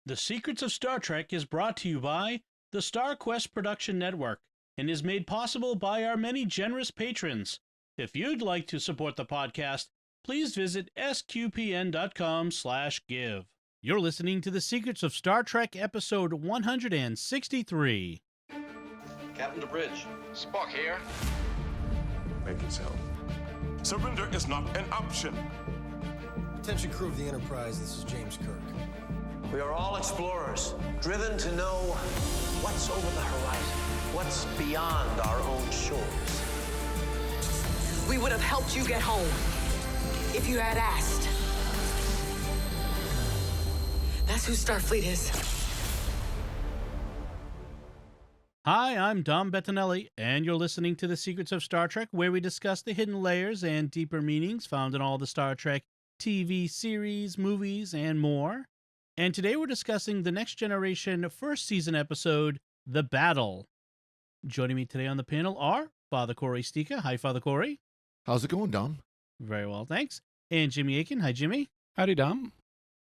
The Secrets of Star Trek is brought to you by the StarQuest Production Network and is made possible by our many generous patrons. If you'd like to support the podcast, please visit sqpn.com/give. You're listening to The Secrets of Star Trek, episode 163. Captain to bridge. Spock here. Make it so. Surrender is not an option. Attention crew of the Enterprise, this is James Kirk. We are all explorers, driven to know what's over the horizon, what's beyond our own shores. We would have helped you get home if you had asked. That's who Starfleet is. Hi, I'm Dom Bettinelli, and you're listening to The Secrets of Star Trek, where we discuss the hidden layers and deeper meanings found in all the Star Trek TV series, movies, and more. And today we're discussing the Next Generation first season episode, The Battle. Joining me today on the panel are Father Cory Sticha. Hi, Father Cory. How's it going, Dom? Very well, thanks. And Jimmy Akin. Hi, Jimmy. Howdy, Dom.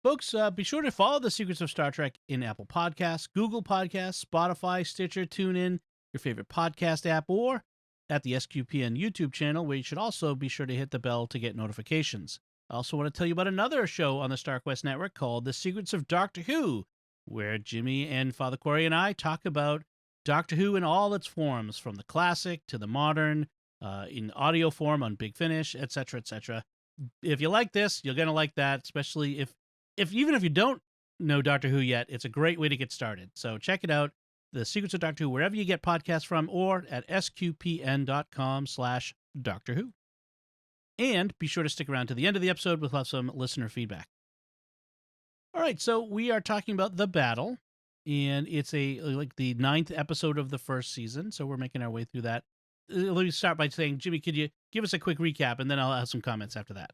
Folks, be sure to follow The Secrets of Star Trek in Apple Podcasts, Google Podcasts, Spotify, Stitcher, TuneIn, your favorite podcast app, or at the SQPN YouTube channel, where you should also be sure to hit the bell to get notifications. I also want to tell you about another show on the StarQuest Network called The Secrets of Doctor Who, where Jimmy and Father Cory and I talk about Doctor Who in all its forms, from the classic to the modern, in audio form on Big Finish, etc., etc. If you like this, you're going to like that, especially if even if you don't know Doctor Who yet, it's a great way to get started. So check it out, The Secrets of Doctor Who, wherever you get podcasts from, or at sqpn.com/Doctor Who. And be sure to stick around to the end of the episode. We'll have some listener feedback. All right, so we are talking about The Battle, and it's the 9th episode of the first season, so we're making our way through that. Let me start by saying, Jimmy, could you give us a quick recap, and then I'll have some comments after that.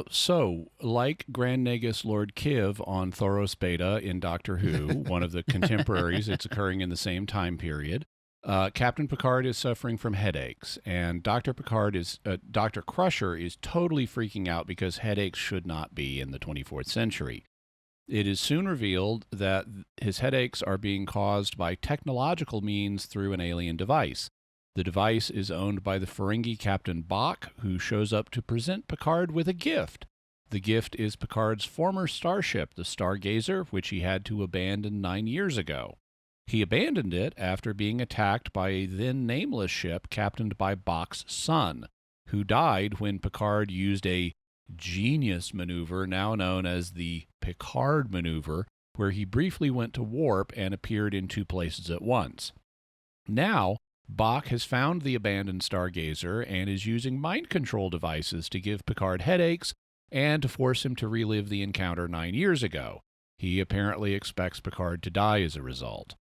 So, like Grand Nagus Lord Kiv on Thoros Beta in Doctor Who, one of the contemporaries, it's occurring in the same time period, Captain Picard is suffering from headaches, and Dr. Crusher is totally freaking out because headaches should not be in the 24th century. It is soon revealed that his headaches are being caused by technological means through an alien device. The device is owned by the Ferengi Captain Bach, who shows up to present Picard with a gift. The gift is Picard's former starship, the Stargazer, which he had to abandon 9 years ago. He abandoned it after being attacked by a then-nameless ship captained by Bach's son, who died when Picard used a genius maneuver now known as the Picard Manuever, where he briefly went to warp and appeared in two places at once. Now, Bach has found the abandoned Stargazer and is using mind control devices to give Picard headaches and to force him to relive the encounter 9 years ago. He apparently expects Picard to die as a result.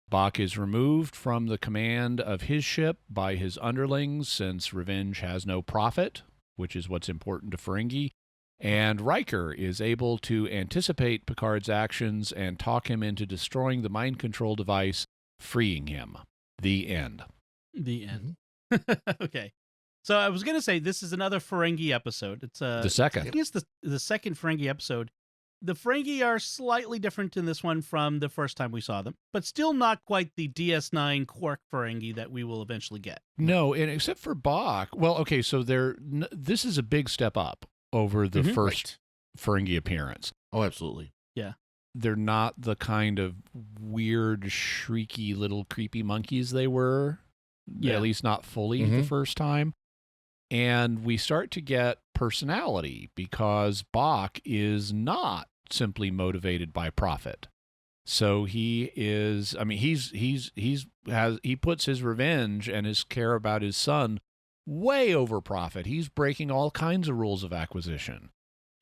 Bach is removed from the command of his ship by his underlings since revenge has no profit, which is what's important to Ferengi, and Riker is able to anticipate Picard's actions and talk him into destroying the mind control device, freeing him. The end. The end. Okay. So I was going to say this is another Ferengi episode. It's the second. I think it's the second Ferengi episode. The Ferengi are slightly different in this one from the first time we saw them, but still not quite the DS9 Quark Ferengi that we will eventually get. No, and except for Bach. Well, okay, so this is a big step up over the first Ferengi appearance. Oh, absolutely. Yeah. They're not the kind of weird, shrieky little creepy monkeys they were, at least not fully the first time. And we start to get personality because Bach is not simply motivated by profit. So he is, I mean, he puts his revenge and his care about his son way over profit. He's breaking all kinds of rules of acquisition.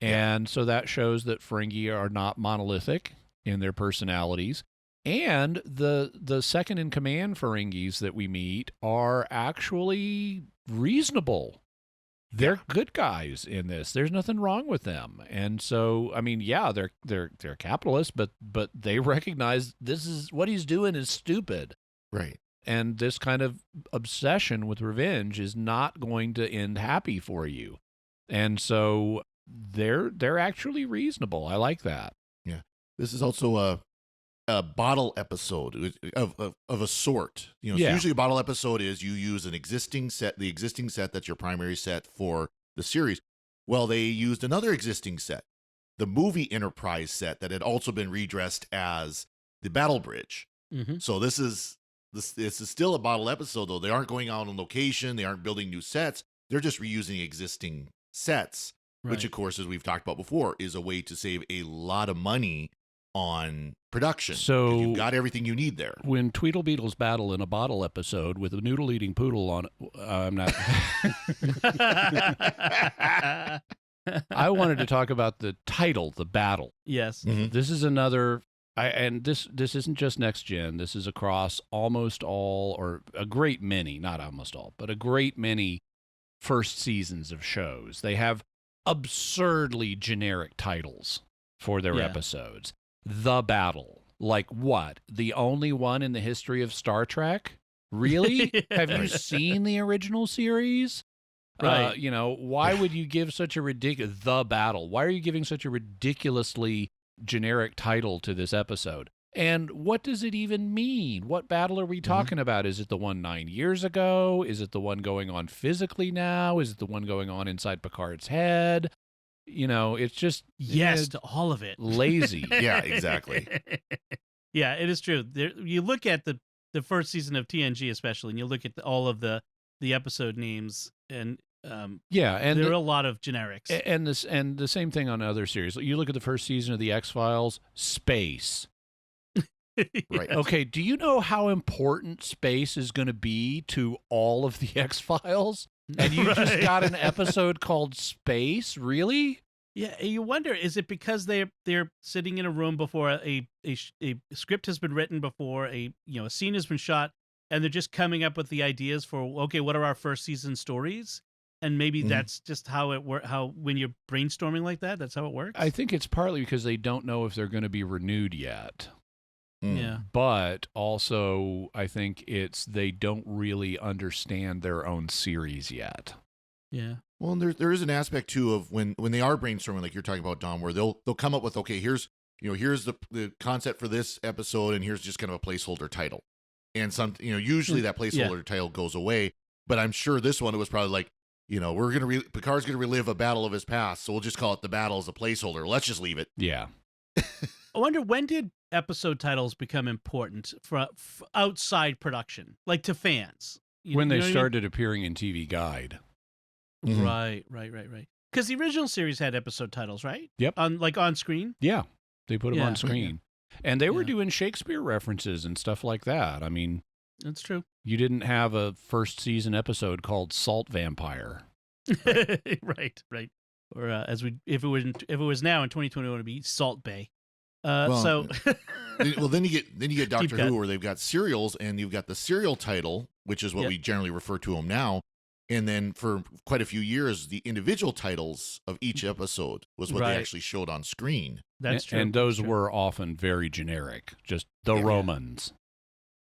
And so that shows that Ferengi are not monolithic in their personalities. And the second in command Ferengis that we meet are actually reasonable. They're good guys in this. There's nothing wrong with them. And so, I mean, yeah, they're capitalists, but they recognize this is what he's doing is stupid. Right. And this kind of obsession with revenge is not going to end happy for you. And so they're actually reasonable. I like that. Yeah. This is also a bottle episode of a sort. You know, so Yeah. usually a bottle episode is you use an existing set, the existing set that's your primary set for the series. Well, they used another existing set, the movie Enterprise set that had also been redressed as the Battle Bridge. Mm-hmm. So this is still a bottle episode, though. They aren't going out on location. They aren't building new sets. They're just reusing existing sets, which, of course, as we've talked about before, is a way to save a lot of money on production. So 'cause you've got everything you need there. When Tweedlebeetles battle in a bottle episode with a noodle-eating poodle on, I'm not. I wanted to talk about the title, the battle. Yes. Mhm. This is another, and this isn't just Next Gen. This is across almost all, or a great many, not almost all, but a great many first seasons of shows. They have absurdly generic titles for their Yeah. episodes. The Battle. Like what? The only one in the history of Star Trek? Really? Have you seen the original series? Right. You know, why would you give such a ridiculous The Battle? Why are you giving such a ridiculously generic title to this episode? And what does it even mean? What battle are we talking about? Is it the one 9 years ago? Is it the one going on physically now? Is it the one going on inside Picard's head? You know, it's just Yes to all of it. lazy. Yeah, exactly. Yeah, it is true. You look at the first season of TNG especially, and you look at all of the episode names, and Yeah, and there are a lot of generics. and the same thing on other series. You look at the first season of the X-Files, space. Right. Okay, do you know how important space is going to be to all of the X-Files? And you just Right. got an episode called Space? Really? Yeah, you wonder, is it because they're sitting in a room before a script has been written, before a scene has been shot, and they're just coming up with the ideas for, okay, what are our first season stories? And maybe that's just how it works. How when you're brainstorming like that, that's how it works. I think it's partly because they don't know if they're going to be renewed yet. Yeah. But also, I think it's they don't really understand their own series yet. Yeah. Well, and there is an aspect too of when they are brainstorming, like you're talking about, Dom, where they'll come up with, okay, here's the concept for this episode, and here's just kind of a placeholder title, and usually that placeholder title goes away. But I'm sure this one, it was probably like, Picard's gonna relive a battle of his past, so we'll just call it the battle as a placeholder. Let's just leave it. Yeah. I wonder, when did episode titles become important for outside production, like to fans? When they know what I mean? started appearing in TV Guide. Mhm. Right. Because the original series had episode titles, right? Yep. On screen. Yeah, they put them Yeah. on screen. And they were Yeah. doing Shakespeare references and stuff like that. I mean, That's true. you didn't have a first season episode called Salt Vampire. Right. Or if it was now in 2021, it'd be Salt Bay. Well, then you get Doctor cut. Who, where they've got serials, and you've got the serial title, which is what Yep. we generally refer to them now. And then for quite a few years, the individual titles of each episode was what Right. they actually showed on screen. That's true. And those That's true. were often very generic, just the Yeah. Romans.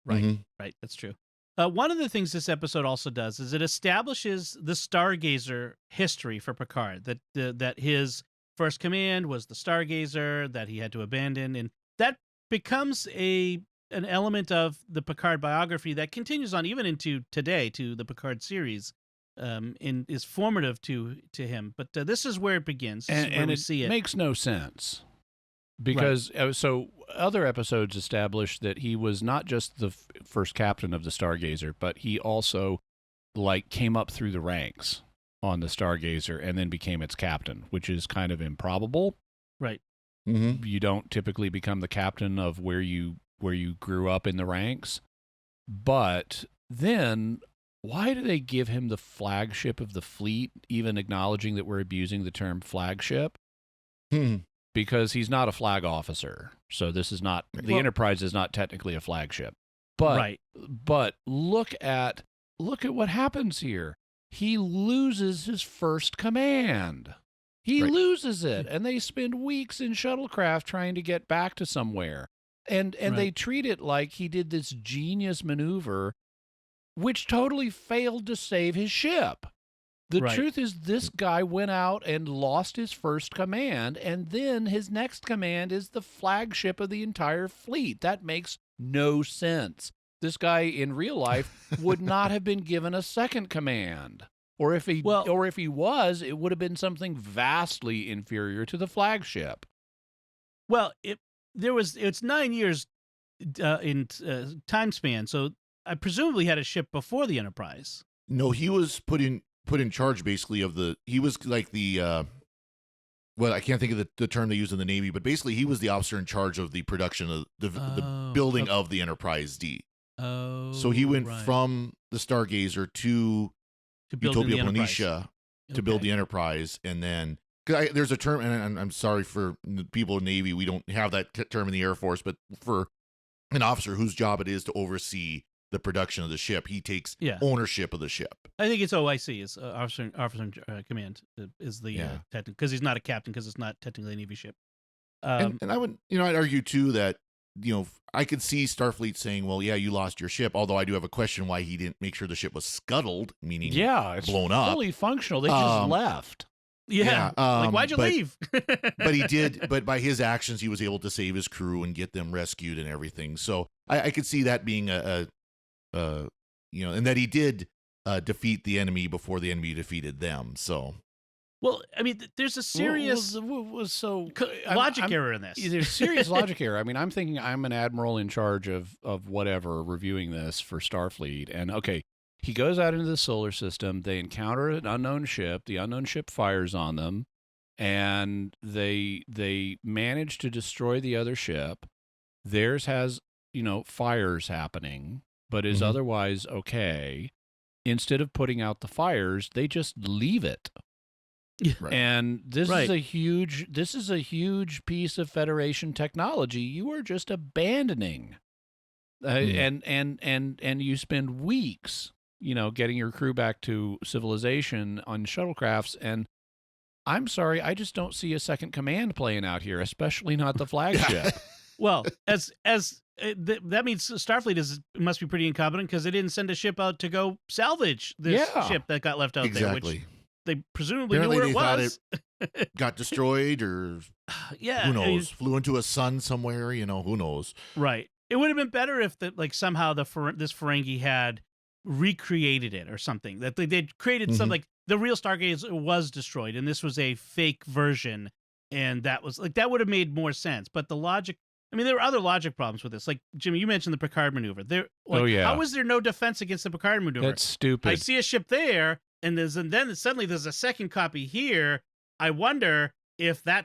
Right. Mhm. Right. That's true. One of the things this episode also does is it establishes the Stargazer history for Picard. That his first command was the Stargazer that he had to abandon, and that becomes an element of the Picard biography that continues on even into today, to the Picard series. And is formative to him. But this is where it begins. This is where And we it see it. makes no sense. Because so other episodes established that he was not just the first captain of the Stargazer, but he also came up through the ranks on the Stargazer and then became its captain, which is kind of improbable. Right. Mm-hmm. You don't typically become the captain of where you grew up in the ranks. But then why do they give him the flagship of the fleet, even acknowledging that we're abusing the term flagship? Because he's not a flag officer. So this is not, the Enterprise is not technically a flagship. But look at what happens here. He loses his first command. He loses it, and they spend weeks in shuttlecraft trying to get back to somewhere. And they treat it like he did this genius maneuver, which totally failed to save his ship. The Right. truth is, this guy went out and lost his first command, and then his next command is the flagship of the entire fleet. That makes no sense. This guy in real life would not have been given a second command. Or if he was, it would have been something vastly inferior to the flagship. Well, it's 9 years in time span, so I presumably had a ship before the Enterprise. No, he was put in charge basically of he was like the well, I can't think of the term they use in the Navy, but basically he was the officer in charge of the production of the building of the Enterprise D. Oh, So he went from the Stargazer to building Utopia the Planitia to build the Enterprise, and then there's a term, and I'm sorry for the people in Navy, we don't have that term in the Air Force, but for an officer whose job it is to oversee the production of the ship, he takes ownership of the ship. I think it's OIC, is officer in command is the technical, because he's not a captain, because it's not technically a Navy ship. And I would, I'd argue too that, I could see Starfleet saying, well, yeah, you lost your ship, although I do have a question why he didn't make sure the ship was scuttled, meaning it's blown up. Fully functional. They just left. Yeah. Like, why'd you leave? But he did, but by his actions, he was able to save his crew and get them rescued and everything. So I could see that being and that he did defeat the enemy before the enemy defeated them. So. Well, I mean, there's a serious logic error in this. There's serious logic error. I mean, I'm thinking I'm an admiral in charge of whatever, reviewing this for Starfleet. And, okay, he goes out into the solar system. They encounter an unknown ship. The unknown ship fires on them. And they manage to destroy the other ship. Theirs has, fires happening, but is otherwise okay. Instead of putting out the fires, they just leave it. Right. And this is a huge piece of Federation technology you are just abandoning. And you spend weeks, getting your crew back to civilization on shuttlecrafts, and I'm sorry, I just don't see a second command playing out here, especially not the flagship. Well, that means Starfleet must be pretty incompetent, because they didn't send a ship out to go salvage this ship that got left out there, which they presumably knew where it was. It got destroyed, or who knows? Flew into a sun somewhere. Who knows? Right. It would have been better if somehow this Ferengi had recreated it or something. That they'd created some, like, the real Stargazer was destroyed, and this was a fake version, and that would have made more sense. But the logic. I mean, there were other logic problems with this. Like, Jimmy, you mentioned the Picard maneuver. How is there no defense against the Picard maneuver? That's stupid. I see a ship there, and then suddenly there's a second copy here. I wonder if I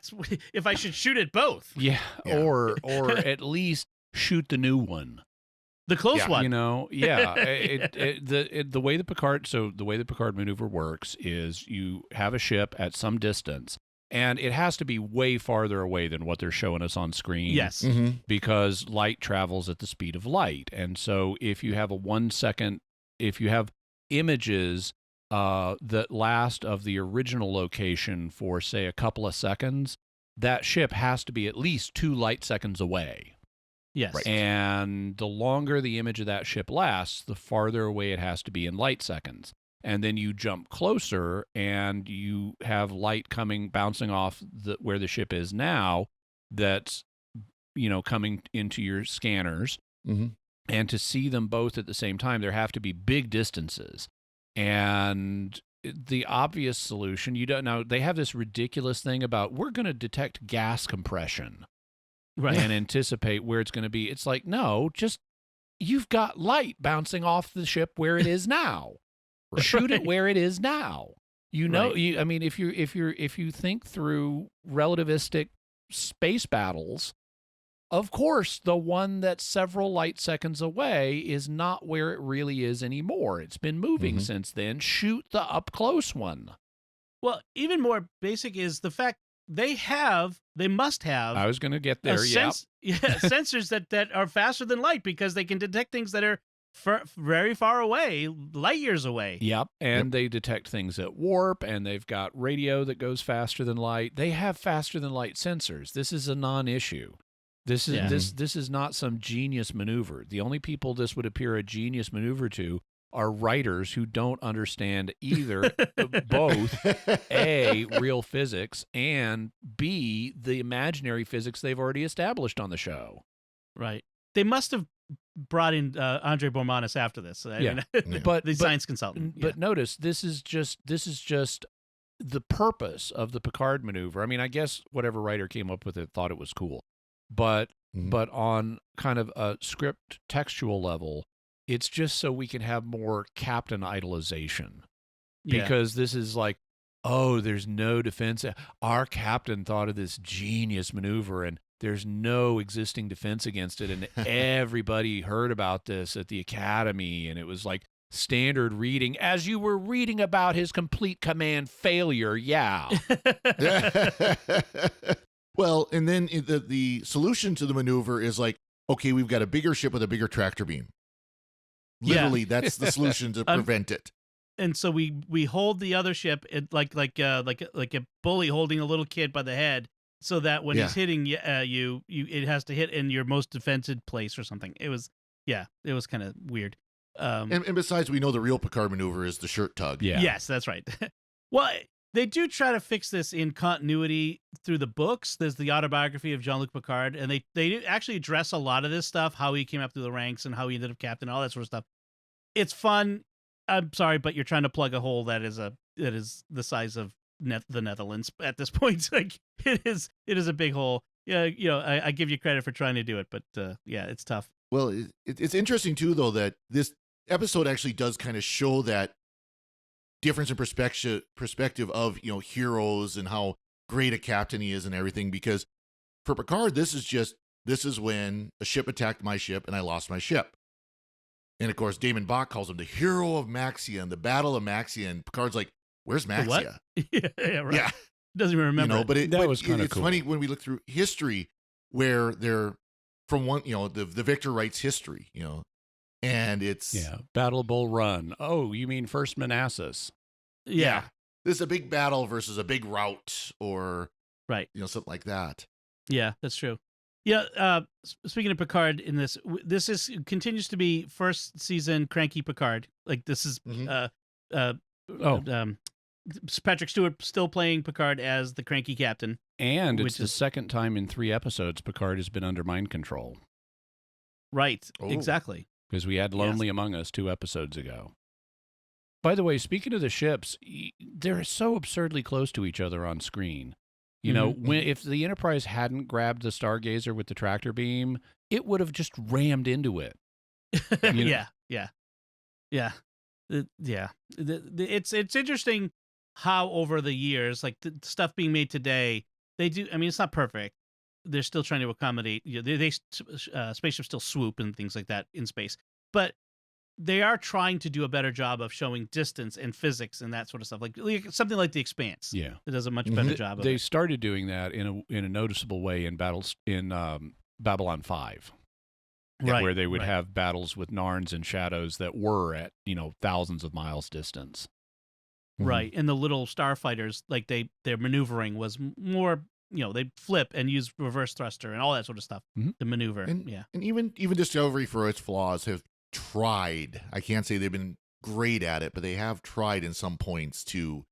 should shoot at both. Yeah. Or at least shoot the new one. The close one. The way the Picard maneuver works is you have a ship at some distance, and it has to be way farther away than what they're showing us on screen. Yes. Because light travels at the speed of light. And so if you have if you have images that last of the original location for, say, a couple of seconds, that ship has to be at least 2 light seconds away. Yes. Right. And the longer the image of that ship lasts, the farther away it has to be in light seconds. And then you jump closer and you have light bouncing off where the ship is now, that's, coming into your scanners. And to see them both at the same time, there have to be big distances. And the obvious solution, they have this ridiculous thing about, we're going to detect gas compression. Right. And anticipate where it's going to be. It's like, no, just, you've got light bouncing off the ship where it is now. Right. Shoot it where it is now. I mean, if you think through relativistic space battles, of course, the one that's several light seconds away is not where it really is anymore. It's been moving since then. Shoot the up close one. Well, even more basic is the fact they must have. I was going to get there. Sensors that are faster than light, because they can detect things that are very far away, light years away. Yep. And they detect things at warp, and they've got radio that goes faster than light. They have faster than light sensors. This is a non-issue. This is not some genius maneuver. The only people this would appear a genius maneuver to are writers who don't understand either both A, real physics, and B, the imaginary physics they've already established on the show. Right. They must have brought in Andre Bormanis after this. I mean, But the science consultant. But notice this is just the purpose of the Picard maneuver. I mean, I guess whatever writer came up with it thought it was cool, but on kind of a script textual level, it's just so we can have more captain idolization. Because this is like, oh, there's no defense. Our captain thought of this genius maneuver, and there's no existing defense against it. And everybody heard about this at the academy, and it was like standard reading as you were reading about his complete command failure. Yeah. Well, and then the solution to the maneuver is like, okay, we've got a bigger ship with a bigger tractor beam. Literally, that's the solution to prevent it. And so we hold the other ship like a bully holding a little kid by the head, so that when he's hitting you, it has to hit in your most defensive place or something. It was kind of weird. And besides, we know the real Picard maneuver is the shirt tug. Yeah. Yes, that's right. Well, they do try to fix this in continuity through the books. There's the autobiography of Jean-Luc Picard, and they actually address a lot of this stuff, how he came up through the ranks and how he ended up captain, all that sort of stuff. It's fun. I'm sorry, but you're trying to plug a hole that is the size of the Netherlands at this point. Like it is a big hole. Yeah, I give you credit for trying to do it, but it's tough. Well, it's interesting too, though, that this episode actually does kind of show that difference in perspective of heroes and how great a captain he is and everything. Because for Picard, this is when a ship attacked my ship and I lost my ship. And of course, Damon Bach calls him the hero of Maxia and the Battle of Maxia. And Picard's like, "Where's Maxia?" Yeah, right. Yeah, doesn't even remember. But was kind of it's cool. funny when we look through history where they're from one. The victor writes history. And it's Battle of Bull Run. Oh, you mean First Manassas? Yeah. This is a big battle versus a big rout, or right. Something like that. Yeah, that's true. Yeah. Speaking of Picard, in this continues to be first season cranky Picard. Like this is Patrick Stewart still playing Picard as the cranky captain, and it's the second time in 3 episodes Picard has been under mind control. Right. Exactly. Because we had Lonely Among Us 2 episodes ago. By the way, speaking of the ships, they're so absurdly close to each other on screen. If the Enterprise hadn't grabbed the Stargazer with the tractor beam, it would have just rammed into it. Yeah. It's interesting how over the years, like the stuff being made today, they do. I mean, it's not perfect. They're still trying to accommodate. Spaceships still swoop and things like that in space, but they are trying to do a better job of showing distance and physics and that sort of stuff, like something like The Expanse. Yeah, it does a much better job. They started doing that in a noticeable way in battles in Babylon 5, where they would have battles with Narns and shadows that were at thousands of miles distance. Right, and the little starfighters, like their maneuvering was more. They flip and use reverse thruster and all that sort of stuff to maneuver. And even Discovery, for its flaws, have tried. I can't say they've been great at it, but they have tried in some points to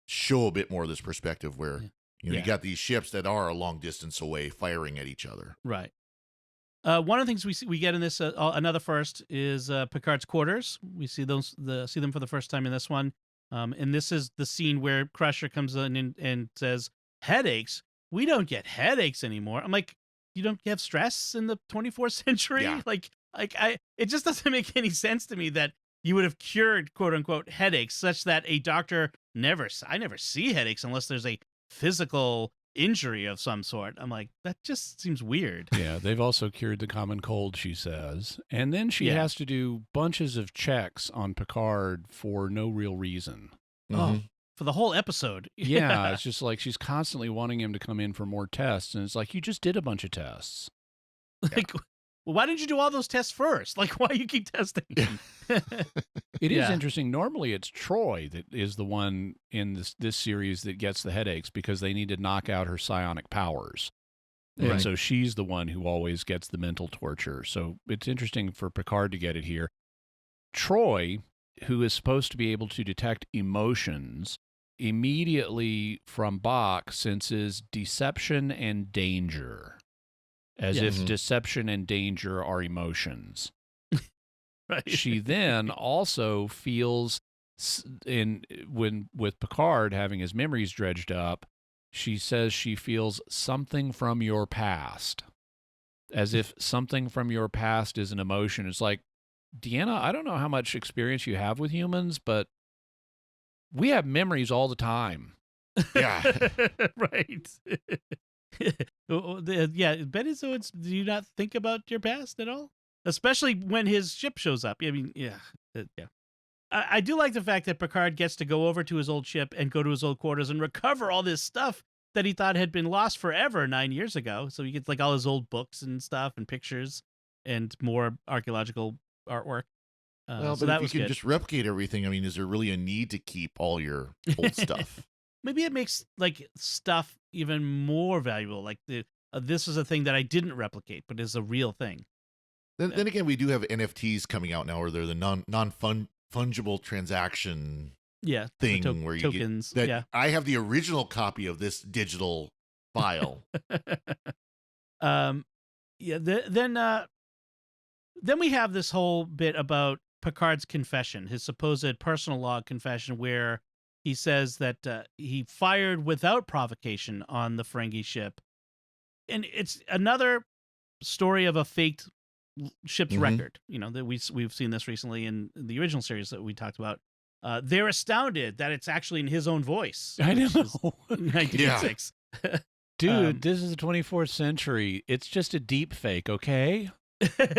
show a bit more of this perspective where you got these ships that are a long distance away firing at each other. Right. One of the things we get in this another first is Picard's quarters. We see them for the first time in this one, and this is the scene where Crusher comes in and says, "Headaches? We don't get headaches anymore." I'm like, you don't have stress in the 24th century? Yeah. It just doesn't make any sense to me that you would have cured quote unquote headaches such that a doctor I never see headaches unless there's a physical injury of some sort. I'm like, that just seems weird. Yeah, they've also cured the common cold, she says. And then she has to do bunches of checks on Picard for no real reason. Oh, for the whole episode. Yeah, it's just like she's constantly wanting him to come in for more tests. And it's like, you just did a bunch of tests. Well, why didn't you do all those tests first? Like, why you keep testing? It is interesting. Normally, it's Troy that is the one in this series that gets the headaches because they need to knock out her psionic powers. And so she's the one who always gets the mental torture. So it's interesting for Picard to get it here. Troy who is supposed to be able to detect emotions, immediately from Bach senses deception and danger, as if deception and danger are emotions. Right. She then also feels, with Picard having his memories dredged up, she says she feels something from your past, as if something from your past is an emotion. It's like, Deanna, I don't know how much experience you have with humans, but we have memories all the time. Yeah. Right. Yeah, Benisoids, do you not think about your past at all? Especially when his ship shows up. I mean, yeah. I do like the fact that Picard gets to go over to his old ship and go to his old quarters and recover all this stuff that he thought had been lost forever 9 years ago. So he gets like all his old books and stuff and pictures and more archaeological artwork. Well, so but that if was you can good. just replicate everything, I mean, is there really a need to keep all your old stuff? Maybe it makes like stuff even more valuable. Like this is a thing that I didn't replicate, but is a real thing. Then again, we do have NFTs coming out now, where they're the non-fungible transaction thing where you tokens. get that. I have the original copy of this digital file. Then we have this whole bit about Picard's confession, his supposed personal log confession, where he says that he fired without provocation on the Ferengi ship, and it's another story of a faked ship's record. You know, that we've seen this recently in the original series that we talked about. They're astounded that it's actually in his own voice. I know. 1986. Dude, this is the 24th century. It's just a deep fake, okay?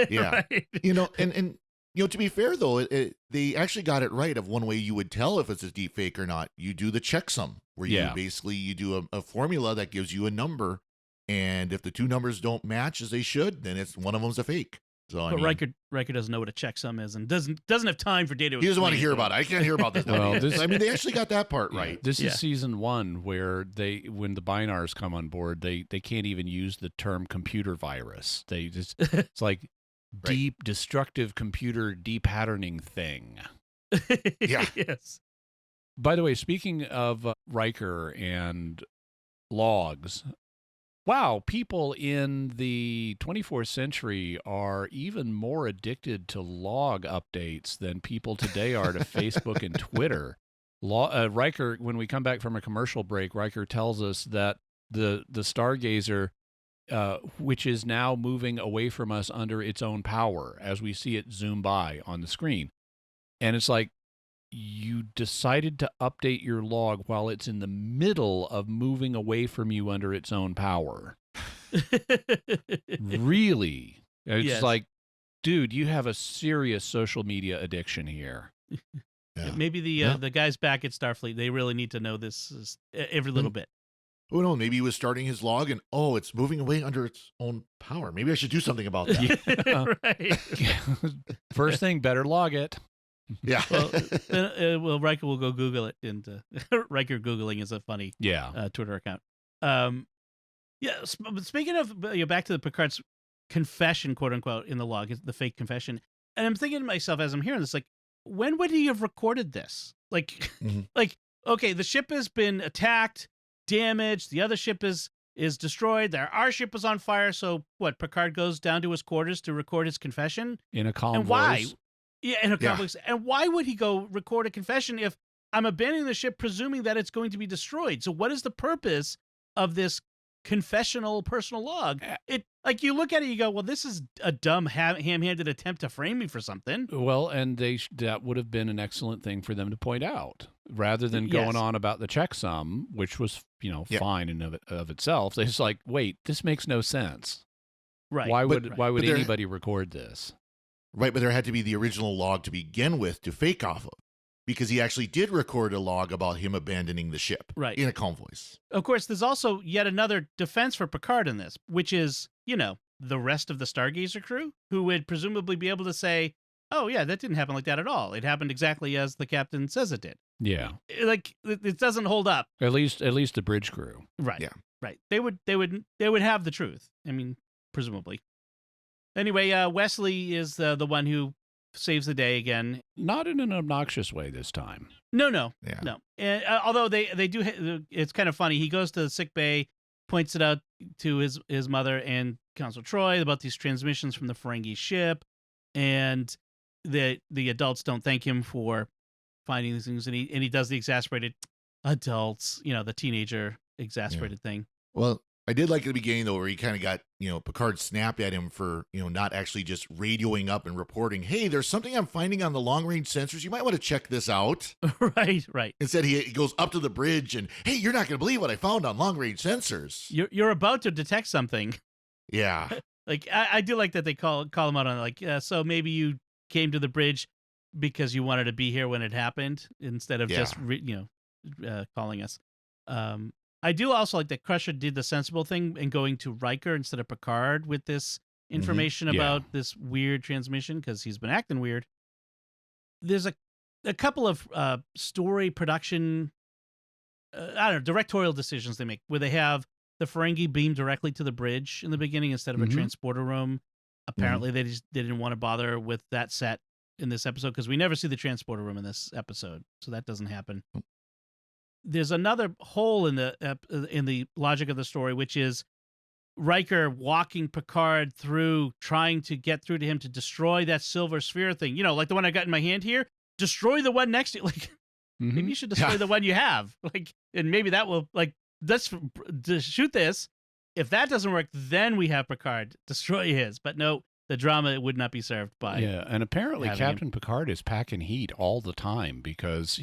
Yeah. Right. You know, and you know, to be fair though, they actually got it right. Of one way you would tell if it's a deep fake or not. You do the checksum, where you do a formula that gives you a number, and if the two numbers don't match as they should, then it's one of them's a fake. So But Riker doesn't know what a checksum is and doesn't have time for data. He doesn't want to hear about it. I can't hear about this. Well, I mean, they actually got that part right. This is season 1, where when the Binars come on board, they can't even use the term computer virus. They just it's like deep destructive computer depatterning thing. Yeah. Yes. By the way, speaking of Riker and logs, wow, people in the 24th century are even more addicted to log updates than people today are to Facebook and Twitter. Riker, when we come back from a commercial break, Riker tells us that the Stargazer, which is now moving away from us under its own power as we see it zoom by on the screen. And it's like, you decided to update your log while it's in the middle of moving away from you under its own power. Really? It's like, dude, you have a serious social media addiction here. Yeah. Maybe the guys back at Starfleet, they really need to know this every little bit. Oh no, maybe he was starting his log and it's moving away under its own power. Maybe I should do something about that. Right. First thing, better log it. Yeah. Well, Riker will go Google it, and Riker Googling is a funny Twitter account. Speaking of back to the Picard's confession, quote unquote, in the log, the fake confession, and I'm thinking to myself as I'm hearing this, like, when would he have recorded this? Like, okay, the ship has been attacked, damaged, the other ship is destroyed, our ship is on fire. So what? Picard goes down to his quarters to record his confession in a calm and why? voice. Yeah, in a complex. And why would he go record a confession if I'm abandoning the ship, presuming that it's going to be destroyed? So what is the purpose of this confessional personal log? It, like, you look at it, you go, well, this is a dumb ham-handed attempt to frame me for something. Well, and that would have been an excellent thing for them to point out, rather than going on about the checksum, which was fine in of itself. They're just like, wait, this makes no sense. Right? Why would anybody record this? Right, but there had to be the original log to begin with to fake off of, because he actually did record a log about him abandoning the ship in a calm voice. Of course, there's also yet another defense for Picard in this, which is, the rest of the Stargazer crew, who would presumably be able to say, oh, yeah, that didn't happen like that at all. It happened exactly as the captain says it did. Yeah. Like, it doesn't hold up. At least the bridge crew. Right. Yeah. Right. They would have the truth. I mean, presumably. Anyway, Wesley is the one who saves the day again. Not in an obnoxious way this time. No. Yeah. And, although they do, it's kind of funny. He goes to the sick bay, points it out to his mother and Council Troy about these transmissions from the Ferengi ship, and the adults don't thank him for finding these things, and he does the exasperated adults, the teenager exasperated thing. Well, I did like at the beginning, though, where he kind of got, Picard snapped at him for, not actually just radioing up and reporting, hey, there's something I'm finding on the long-range sensors. You might want to check this out. Right. Instead, he goes up to the bridge and, hey, you're not going to believe what I found on long-range sensors. You're about to detect something. Yeah. Like, I do like that they call him out on, like, so maybe you came to the bridge because you wanted to be here when it happened instead of just, calling us. I do also like that Crusher did the sensible thing and going to Riker instead of Picard with this information about this weird transmission, because he's been acting weird. There's a couple of story production, directorial decisions they make where they have the Ferengi beam directly to the bridge in the beginning instead of a transporter room. Apparently, they didn't want to bother with that set in this episode because we never see the transporter room in this episode, so that doesn't happen. There's another hole in the logic of the story, which is Riker walking Picard through, trying to get through to him to destroy that silver sphere thing. Like the one I got in my hand here. Destroy the one next to you. Like, maybe you should destroy the one you have. Like, and maybe that will, like, let's shoot this. If that doesn't work, then we have Picard destroy his. But no, the drama would not be served by. Yeah, and apparently Captain Picard is packing heat all the time because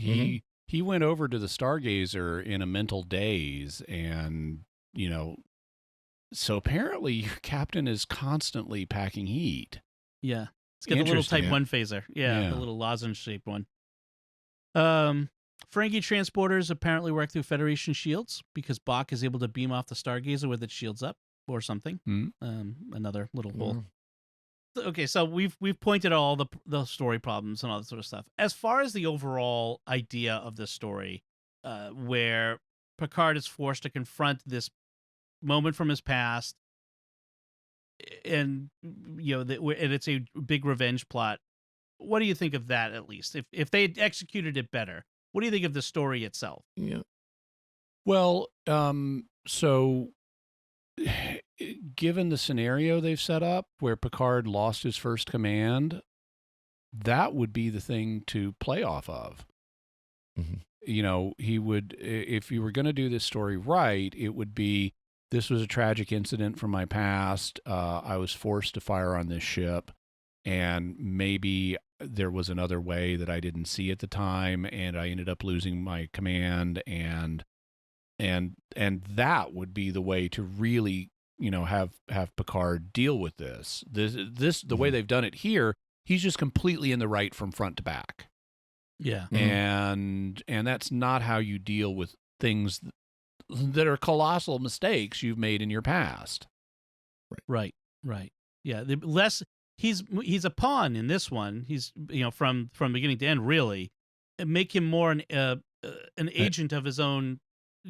he went over to the Stargazer in a mental daze, and, so apparently your captain is constantly packing heat. Yeah. It's got the little Type 1 phaser. Yeah, the little lozenge-shaped one. Ferengi transporters apparently work through Federation shields because Bach is able to beam off the Stargazer with its shields up or something. Another little hole. Okay, so we've pointed out all the story problems and all that sort of stuff. As far as the overall idea of this story, where Picard is forced to confront this moment from his past, and and it's a big revenge plot. What do you think of that? At least if they had executed it better, what do you think of the story itself? Yeah. Well, so given the scenario they've set up where Picard lost his first command, that would be the thing to play off of. He would, if you were going to do this story right, it would be, this was a tragic incident from my past. I was forced to fire on this ship, and maybe there was another way that I didn't see at the time, and I ended up losing my command, and that would be the way to really, have Picard deal with this. The way they've done it here, he's just completely in the right from front to back. Yeah. And that's not how you deal with things that are colossal mistakes you've made in your past. Right. Yeah. He's a pawn in this one. He's from beginning to end, really. Make him more an agent of his own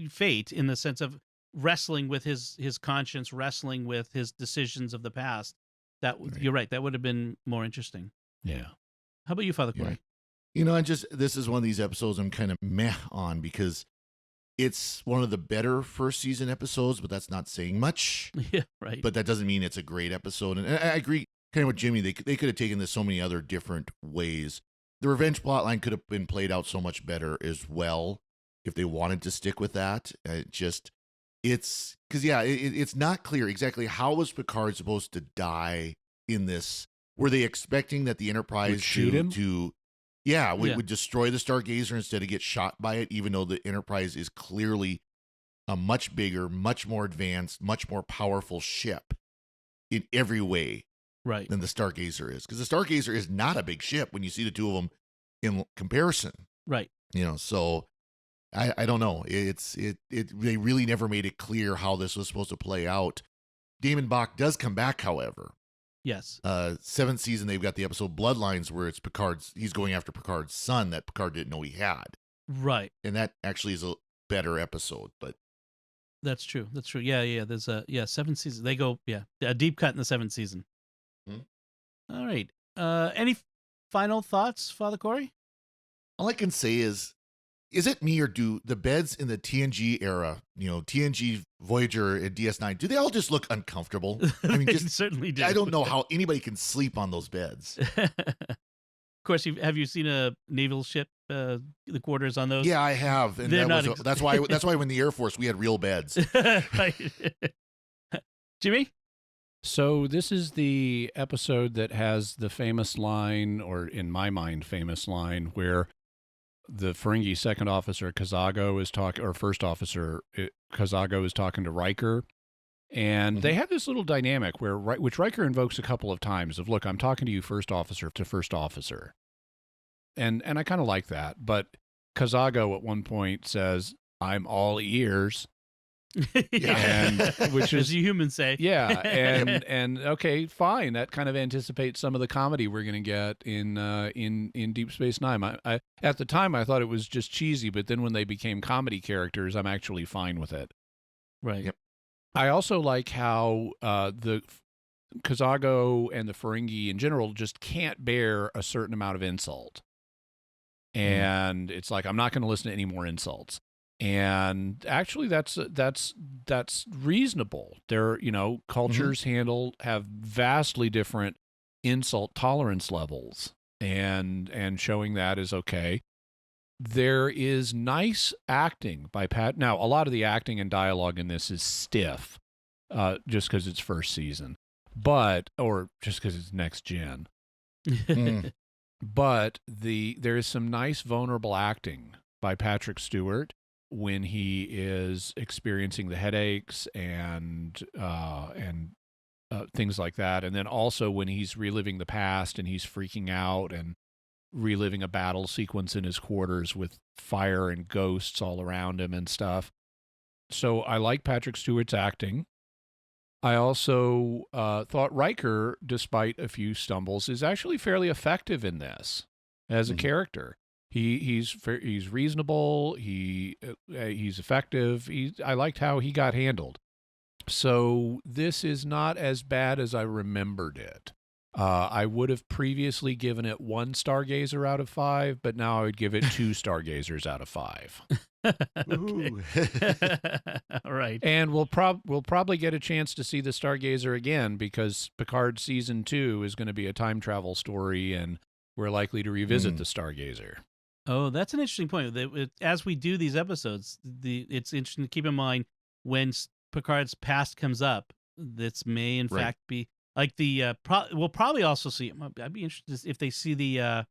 fate, in the sense of wrestling with his conscience, wrestling with his decisions of the past. You're right. That would have been more interesting. Yeah. How about you, Father Cory? This is one of these episodes I'm kind of meh on because it's one of the better first season episodes, but that's not saying much. Yeah, right. But that doesn't mean it's a great episode. And I agree kind of with Jimmy. They could have taken this so many other different ways. The revenge plotline could have been played out so much better as well if they wanted to stick with that. It's not clear exactly how was Picard supposed to die in this. Were they expecting that the Enterprise would shoot him? Would destroy the Stargazer instead of get shot by it, even though the Enterprise is clearly a much bigger, much more advanced, much more powerful ship in every way than the Stargazer is. Because the Stargazer is not a big ship when you see the two of them in comparison. Right. So I don't know. They really never made it clear how this was supposed to play out. Damon Bach does come back, however. Yes. 7th season, they've got the episode Bloodlines where it's he's going after Picard's son that Picard didn't know he had. Right. And that actually is a better episode, but. That's true. Yeah. There's 7th season. They go, a deep cut in the 7th season. All right. Any final thoughts, Father Cory? All I can say is it me or do the beds in the TNG era, TNG, Voyager, and DS9, do they all just look uncomfortable? I mean, They just certainly do. I don't know how anybody can sleep on those beds. Of course, have you seen a naval ship, the quarters on those? Yeah, I have, and They're that's why when the Air Force we had real beds. Right. Jimmy? So this is the episode that has the famous line, or in my mind, famous line, where the Ferengi second officer Kazago is talking, or first officer Kazago is talking to Riker, and they have this little dynamic which Riker invokes a couple of times of, look, I'm talking to you first officer to first officer, and I kind of like that, but Kazago at one point says, "I'm all ears." Yeah. Which is, as you humans say. Yeah, and okay, fine. That kind of anticipates some of the comedy we're going to get in Deep Space Nine. I at the time I thought it was just cheesy, but then when they became comedy characters, I'm actually fine with it. Right. Yep. I also like how the Kazago and the Ferengi in general just can't bear a certain amount of insult, and it's like, I'm not going to listen to any more insults. And actually, that's reasonable. Their cultures have vastly different insult tolerance levels, and showing that is okay. There is nice acting by Pat. Now, a lot of the acting and dialogue in this is stiff, just because it's first season, or just because it's next gen. But there is some nice vulnerable acting by Patrick Stewart when he is experiencing the headaches and things like that. And then also when he's reliving the past and he's freaking out and reliving a battle sequence in his quarters with fire and ghosts all around him and stuff. So I like Patrick Stewart's acting. I also thought Riker, despite a few stumbles, is actually fairly effective in this as a character. He's reasonable. He's effective. I liked how he got handled. So this is not as bad as I remembered it. I would have previously given it 1 Stargazer out of 5, but now I would give it 2 Stargazers out of 5. All right. And we'll probably get a chance to see the Stargazer again, because Picard season 2 is going to be a time travel story, and we're likely to revisit the Stargazer. Oh, that's an interesting point. As we do these episodes, it's interesting to keep in mind when Picard's past comes up. This may, in fact, be like we'll probably also see. I'd be interested if they see the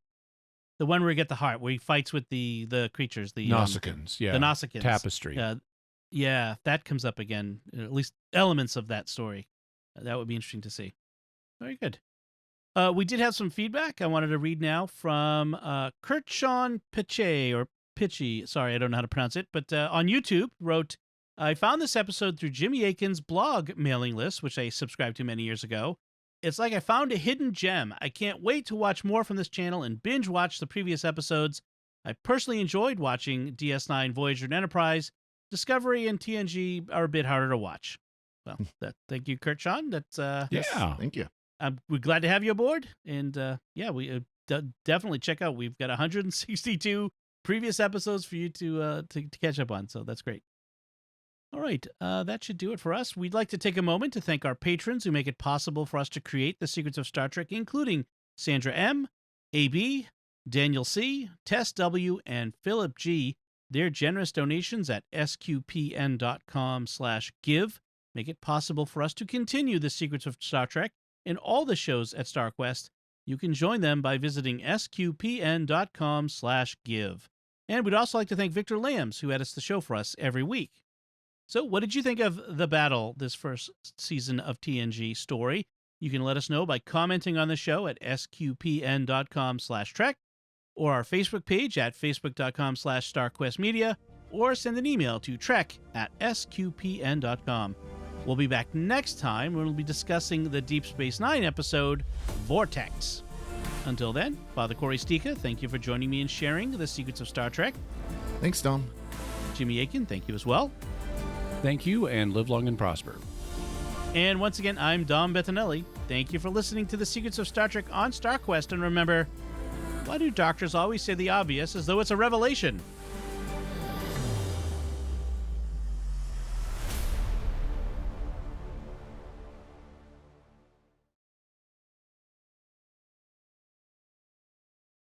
one where we get the heart, where he fights with the creatures, the Nausicaans, the Nausicaans tapestry. Yeah, if that comes up again, at least elements of that story. That would be interesting to see. Very good. We did have some feedback I wanted to read now from Kurtsean Pitchy. Sorry, I don't know how to pronounce it, but on YouTube wrote, I found this episode through Jimmy Akin's blog mailing list, which I subscribed to many years ago. It's like I found a hidden gem. I can't wait to watch more from this channel and binge watch the previous episodes. I personally enjoyed watching DS9, Voyager, and Enterprise. Discovery and TNG are a bit harder to watch. Well, thank you, Kurtsean. That's Thank you. We're glad to have you aboard, and we definitely check out. We've got 162 previous episodes for you to catch up on, so that's great. All right, that should do it for us. We'd like to take a moment to thank our patrons who make it possible for us to create the Secrets of Star Trek, including Sandra M., AB, Daniel C., Tess W., and Philip G. Their generous donations at sqpn.com/give make it possible for us to continue the Secrets of Star Trek and all the shows at StarQuest. You can join them by visiting sqpn.com/give. And we'd also like to thank Victor Lambs, who edits the show for us every week. So what did you think of the battle this first season of TNG story? You can let us know by commenting on the show at sqpn.com/trek, or our Facebook page at facebook.com/StarQuestMedia, or send an email to trek@sqpn.com. We'll be back next time when we'll be discussing the Deep Space Nine episode, Vortex. Until then, Father Cory Sticha, thank you for joining me and sharing the Secrets of Star Trek. Thanks, Dom. Jimmy Akin, thank you as well. Thank you, and live long and prosper. And once again, I'm Dom Bettinelli. Thank you for listening to the Secrets of Star Trek on StarQuest, and remember, Why do doctors always say the obvious as though it's a revelation?